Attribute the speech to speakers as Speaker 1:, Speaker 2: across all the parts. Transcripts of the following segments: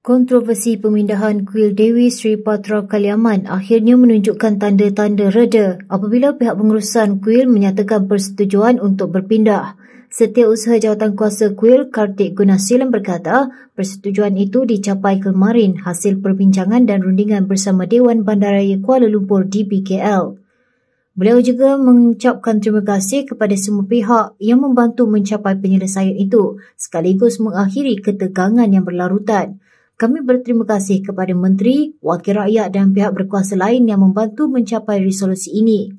Speaker 1: Kontroversi pemindahan kuil Dewi Sri Patra Kaliaman akhirnya menunjukkan tanda-tanda reda apabila pihak pengurusan kuil menyatakan persetujuan untuk berpindah. Setiausaha Jawatankuasa Kuil Kartik Gunasilan berkata persetujuan itu dicapai kemarin hasil perbincangan dan rundingan bersama Dewan Bandaraya Kuala Lumpur DBKL. Beliau juga mengucapkan terima kasih kepada semua pihak yang membantu mencapai penyelesaian itu sekaligus mengakhiri ketegangan yang berlarutan. Kami berterima kasih kepada Menteri, Wakil Rakyat dan pihak berkuasa lain yang membantu mencapai resolusi ini.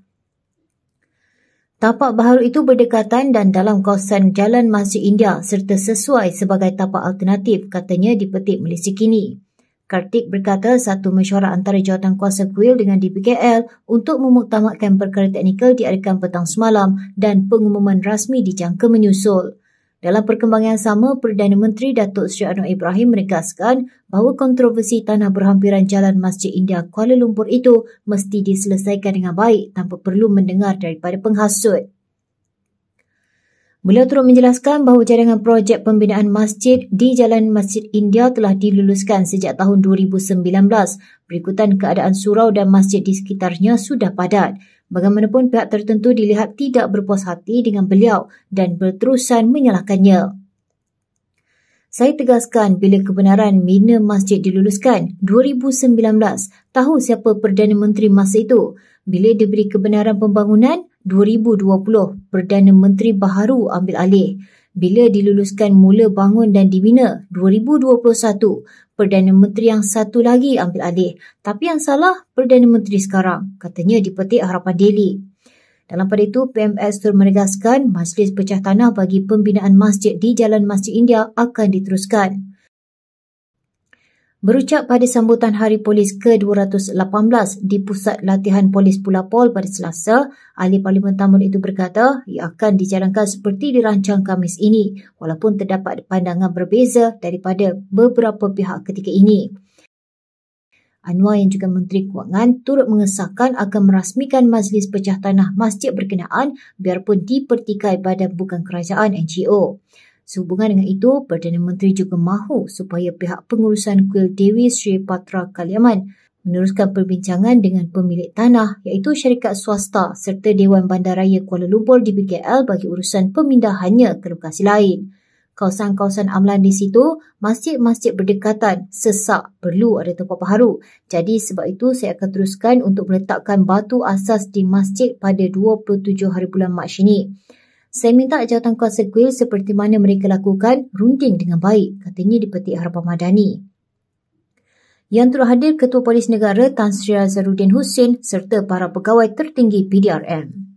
Speaker 1: Tapak baharu itu berdekatan dan dalam kawasan Jalan Masjid India serta sesuai sebagai tapak alternatif, katanya dipetik Malaysia kini. Kartik berkata satu mesyuarat antara Jawatankuasa Kuil dengan DBKL untuk memuktamadkan perkara teknikal diadakan petang semalam dan pengumuman rasmi dijangka menyusul. Dalam perkembangan yang sama, Perdana Menteri Datuk Seri Anwar Ibrahim menegaskan bahawa kontroversi tanah berhampiran Jalan Masjid India Kuala Lumpur itu mesti diselesaikan dengan baik tanpa perlu mendengar daripada penghasut. Beliau turut menjelaskan bahawa cadangan projek pembinaan masjid di Jalan Masjid India telah diluluskan sejak tahun 2019. Berikutan keadaan surau dan masjid di sekitarnya sudah padat. Bagaimanapun pihak tertentu dilihat tidak berpuas hati dengan beliau dan berterusan menyalahkannya. Saya tegaskan bila kebenaran mina masjid diluluskan 2019, tahu siapa Perdana Menteri masa itu. Bila diberi kebenaran pembangunan 2020, Perdana Menteri baharu ambil alih. Bila diluluskan mula bangun dan dibina 2021, Perdana Menteri yang satu lagi ambil alih. Tapi yang salah Perdana Menteri sekarang, katanya dipetik Harapan Daily. Dalam pada itu, PMS turut menegaskan majlis pecah tanah bagi pembinaan masjid di Jalan Masjid India akan diteruskan. Berucap pada sambutan Hari Polis ke-218 di Pusat Latihan Polis Pulapol pada Selasa, Ahli Parlimen Tamun itu berkata ia akan dijalankan seperti dirancang Khamis ini walaupun terdapat pandangan berbeza daripada beberapa pihak ketika ini. Anwar yang juga Menteri Kewangan turut mengesahkan akan merasmikan majlis pecah tanah masjid berkenaan biarpun dipertikai badan bukan kerajaan NGO. Sehubungan dengan itu, Perdana Menteri juga mahu supaya pihak pengurusan kuil Dewi Sri Patra Kaliaman meneruskan perbincangan dengan pemilik tanah iaitu syarikat swasta serta Dewan Bandaraya Kuala Lumpur DBKL bagi urusan pemindahannya ke lokasi lain. Kawasan-kawasan amalan di situ, masjid-masjid berdekatan, sesak, perlu ada tempat baharu. Jadi sebab itu saya akan teruskan untuk meletakkan batu asas di masjid pada 27 hari bulan Mac ini. Saya minta Jawatankuasa Kuil seperti mana mereka lakukan runding dengan baik, katanya dipetik Harapan Madani. Yang turut hadir Ketua Polis Negara Tan Sri Azharuddin Hussein serta para pegawai tertinggi PDRM.